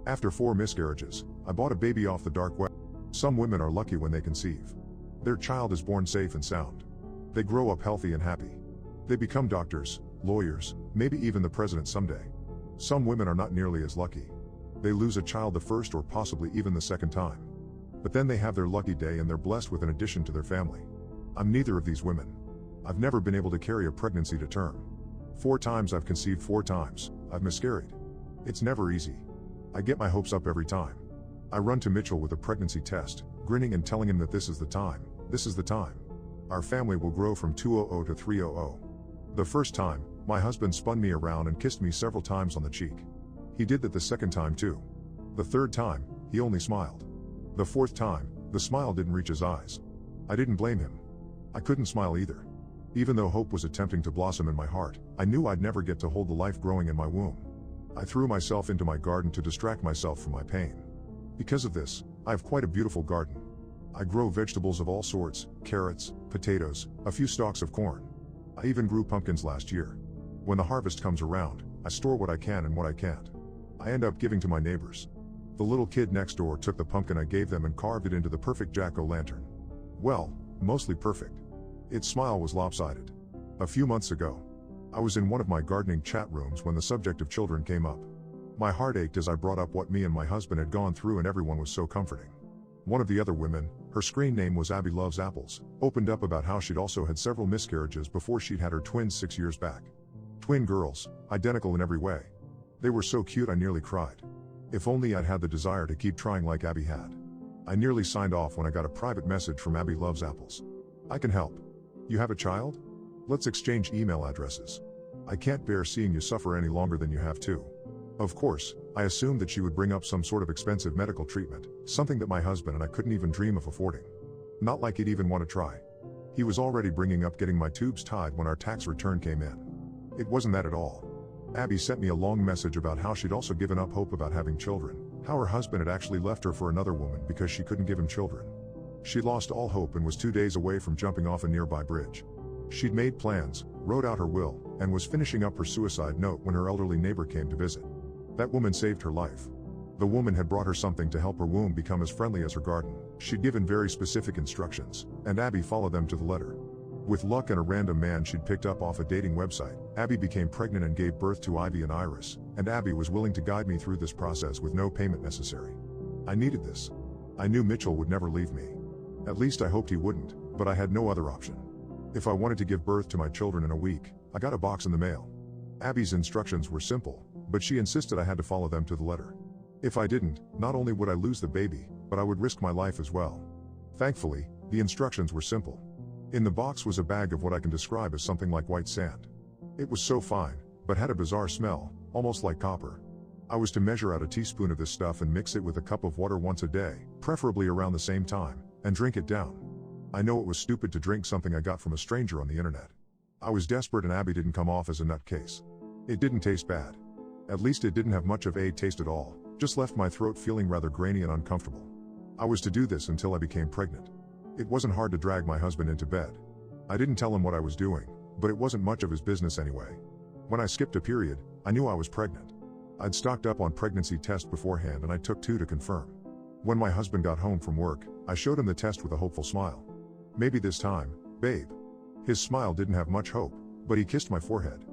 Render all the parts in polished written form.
After 4 miscarriages, I bought a baby off the dark web. Some women are lucky when they conceive. Their child is born safe and sound. They grow up healthy and happy. They become doctors, lawyers, maybe even the president someday. Some women are not nearly as lucky. They lose a child the first or possibly even the second time. But then they have their lucky day and they're blessed with an addition to their family. I'm neither of these women. I've never been able to carry a pregnancy to term. 4 times I've conceived, 4 times I've miscarried. It's never easy. I get my hopes up every time. I run to Mitchell with a pregnancy test, grinning and telling him that this is the time, this is the time. Our family will grow from 200 to 300. The first time, my husband spun me around and kissed me several times on the cheek. He did that the second time too. The third time, he only smiled. The fourth time, the smile didn't reach his eyes. I didn't blame him. I couldn't smile either. Even though hope was attempting to blossom in my heart, I knew I'd never get to hold the life growing in my womb. I threw myself into my garden to distract myself from my pain. Because of this, I have quite a beautiful garden. I grow vegetables of all sorts, carrots, potatoes, a few stalks of corn. I even grew pumpkins last year. When the harvest comes around, I store what I can and what I can't. I end up giving to my neighbors. The little kid next door took the pumpkin I gave them and carved it into the perfect jack-o'-lantern. Well, mostly perfect. Its smile was lopsided. A few months ago, I was in one of my gardening chat rooms when the subject of children came up. My heart ached as I brought up what me and my husband had gone through, and everyone was so comforting. One of the other women, her screen name was Abby Loves Apples, opened up about how she'd also had several miscarriages before she'd had her twins 6 years back. Twin girls, identical in every way. They were so cute I nearly cried. If only I'd had the desire to keep trying like Abby had. I nearly signed off when I got a private message from Abby Loves Apples. I can help. You have a child? Let's exchange email addresses. I can't bear seeing you suffer any longer than you have to. Of course, I assumed that she would bring up some sort of expensive medical treatment, something that my husband and I couldn't even dream of affording. Not like he'd even want to try. He was already bringing up getting my tubes tied when our tax return came in. It wasn't that at all. Abby sent me a long message about how she'd also given up hope about having children, how her husband had actually left her for another woman because she couldn't give him children. She lost all hope and was 2 days away from jumping off a nearby bridge. She'd made plans, wrote out her will, and was finishing up her suicide note when her elderly neighbor came to visit. That woman saved her life. The woman had brought her something to help her womb become as friendly as her garden. She'd given very specific instructions, and Abby followed them to the letter. With luck and a random man she'd picked up off a dating website, Abby became pregnant and gave birth to Ivy and Iris, and Abby was willing to guide me through this process with no payment necessary. I needed this. I knew Mitchell would never leave me. At least I hoped he wouldn't, but I had no other option. If I wanted to give birth to my children in a week, I got a box in the mail. Abby's instructions were simple, but she insisted I had to follow them to the letter. If I didn't, not only would I lose the baby, but I would risk my life as well. Thankfully, the instructions were simple. In the box was a bag of what I can describe as something like white sand. It was so fine, but had a bizarre smell, almost like copper. I was to measure out a teaspoon of this stuff and mix it with a cup of water once a day, preferably around the same time, and drink it down. I know it was stupid to drink something I got from a stranger on the internet. I was desperate and Abby didn't come off as a nutcase. It didn't taste bad. At least it didn't have much of a taste at all, just left my throat feeling rather grainy and uncomfortable. I was to do this until I became pregnant. It wasn't hard to drag my husband into bed. I didn't tell him what I was doing, but it wasn't much of his business anyway. When I skipped a period, I knew I was pregnant. I'd stocked up on pregnancy tests beforehand and I took 2 to confirm. When my husband got home from work, I showed him the test with a hopeful smile. Maybe this time, babe. His smile didn't have much hope, but he kissed my forehead.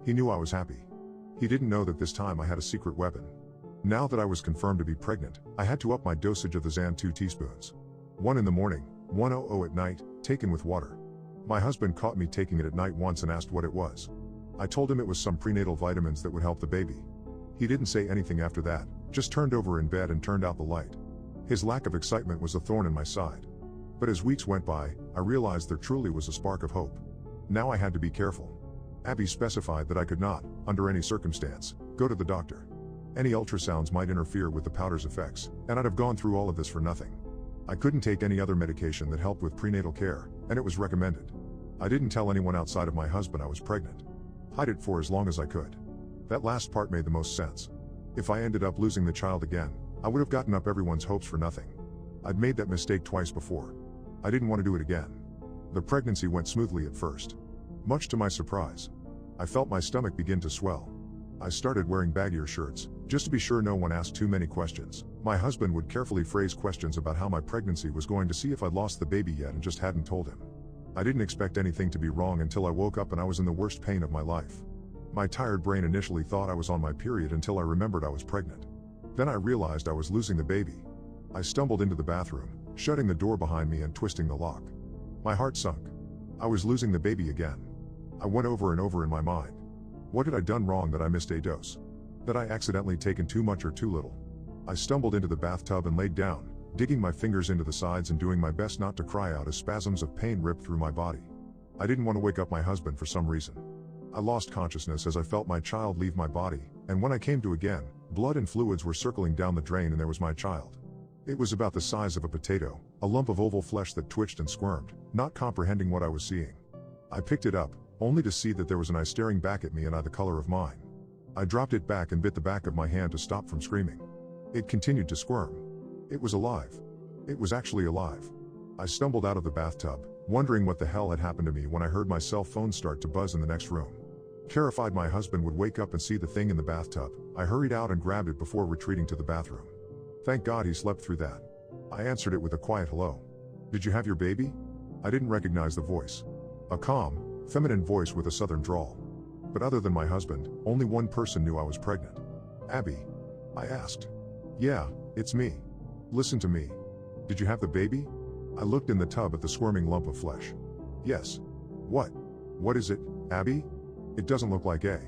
He knew I was happy. He didn't know that this time I had a secret weapon. Now that I was confirmed to be pregnant, I had to up my dosage of the Zan 2 teaspoons. 1 in the morning, 1:00 at night, taken with water. My husband caught me taking it at night once and asked what it was. I told him it was some prenatal vitamins that would help the baby. He didn't say anything after that, just turned over in bed and turned out the light. His lack of excitement was a thorn in my side. But as weeks went by, I realized there truly was a spark of hope. Now I had to be careful. Abby specified that I could not, under any circumstance, go to the doctor. Any ultrasounds might interfere with the powder's effects, and I'd have gone through all of this for nothing. I couldn't take any other medication that helped with prenatal care, and it was recommended. I didn't tell anyone outside of my husband I was pregnant. Hide it for as long as I could. That last part made the most sense. If I ended up losing the child again, I would have gotten up everyone's hopes for nothing. I'd made that mistake twice before. I didn't want to do it again. The pregnancy went smoothly at first. Much to my surprise, I felt my stomach begin to swell. I started wearing baggier shirts, Just to be sure no one asked too many questions, my husband would carefully phrase questions about how my pregnancy was going to see if I'd lost the baby yet and just hadn't told him. I didn't expect anything to be wrong until I woke up and I was in the worst pain of my life. My tired brain initially thought I was on my period until I remembered I was pregnant. Then I realized I was losing the baby. I stumbled into the bathroom, shutting the door behind me and twisting the lock. My heart sunk. I was losing the baby again. I went over and over in my mind. What had I done wrong that I missed a dose? That I accidentally taken too much or too little? I stumbled into the bathtub and laid down, digging my fingers into the sides and doing my best not to cry out as spasms of pain ripped through my body. I didn't want to wake up my husband for some reason. I lost consciousness as I felt my child leave my body, and when I came to again, blood and fluids were circling down the drain and there was my child. It was about the size of a potato, a lump of oval flesh that twitched and squirmed, not comprehending what I was seeing. I picked it up, only to see that there was an eye staring back at me and the color of mine. I dropped it back and bit the back of my hand to stop from screaming. It continued to squirm. It was alive. It was actually alive. I stumbled out of the bathtub, wondering what the hell had happened to me when I heard my cell phone start to buzz in the next room. Terrified my husband would wake up and see the thing in the bathtub, I hurried out and grabbed it before retreating to the bathroom. Thank God he slept through that. I answered it with a quiet hello. Did you have your baby? I didn't recognize the voice. A calm, feminine voice with a southern drawl. But other than my husband, only one person knew I was pregnant. Abby? I asked. Yeah, it's me. Listen to me. Did you have the baby? I looked in the tub at the squirming lump of flesh. Yes. What? What is it, Abby? It doesn't look like a.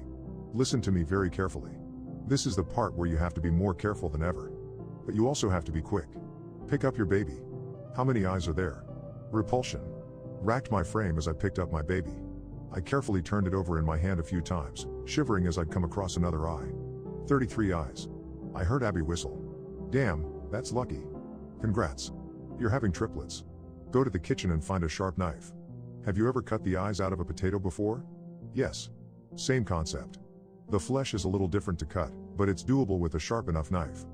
Listen to me very carefully. This is the part where you have to be more careful than ever. But you also have to be quick. Pick up your baby. How many eyes are there? Repulsion racked my frame as I picked up my baby. I carefully turned it over in my hand a few times, shivering as I'd come across another eye. 33 eyes. I heard Abby whistle. Damn, that's lucky. Congrats. You're having triplets. Go to the kitchen and find a sharp knife. Have you ever cut the eyes out of a potato before? Yes. Same concept. The flesh is a little different to cut, but it's doable with a sharp enough knife.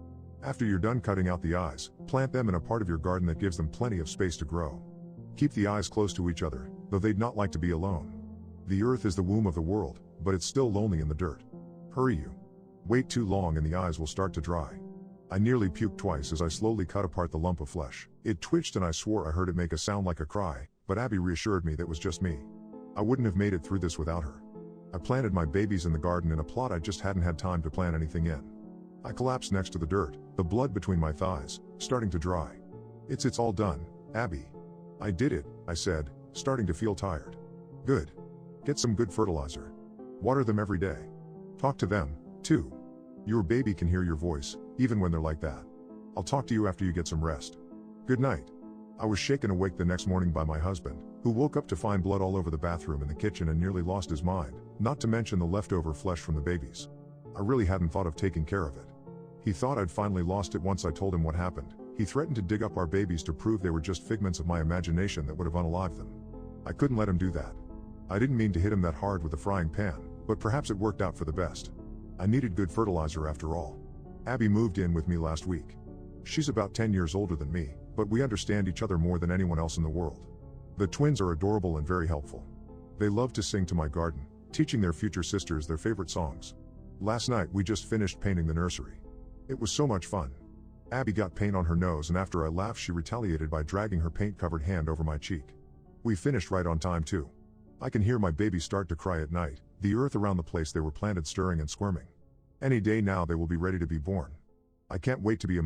After you're done cutting out the eyes, plant them in a part of your garden that gives them plenty of space to grow. Keep the eyes close to each other, though they'd not like to be alone. The earth is the womb of the world, but it's still lonely in the dirt. Hurry you. Wait too long and the eyes will start to dry. I nearly puked twice as I slowly cut apart the lump of flesh. It twitched and I swore I heard it make a sound like a cry, but Abby reassured me that was just me. I wouldn't have made it through this without her. I planted my babies in the garden in a plot I just hadn't had time to plant anything in. I collapsed next to the dirt, the blood between my thighs, starting to dry. It's all done, Abby. I did it, I said, starting to feel tired. Good. Get some good fertilizer. Water them every day. Talk to them, too. Your baby can hear your voice, even when they're like that. I'll talk to you after you get some rest. Good night. I was shaken awake the next morning by my husband, who woke up to find blood all over the bathroom and the kitchen and nearly lost his mind, not to mention the leftover flesh from the babies. I really hadn't thought of taking care of it. He thought I'd finally lost it once I told him what happened. He threatened to dig up our babies to prove they were just figments of my imagination that would have unalived them. I couldn't let him do that. I didn't mean to hit him that hard with a frying pan, but perhaps it worked out for the best. I needed good fertilizer after all. Abby moved in with me last week. She's about 10 years older than me, but we understand each other more than anyone else in the world. The twins are adorable and very helpful. They love to sing to my garden, teaching their future sisters their favorite songs. Last night we just finished painting the nursery. It was so much fun. Abby got paint on her nose and after I laughed she retaliated by dragging her paint-covered hand over my cheek. We finished right on time too. I can hear my baby start to cry at night, the earth around the place they were planted stirring and squirming. Any day now they will be ready to be born. I can't wait to be a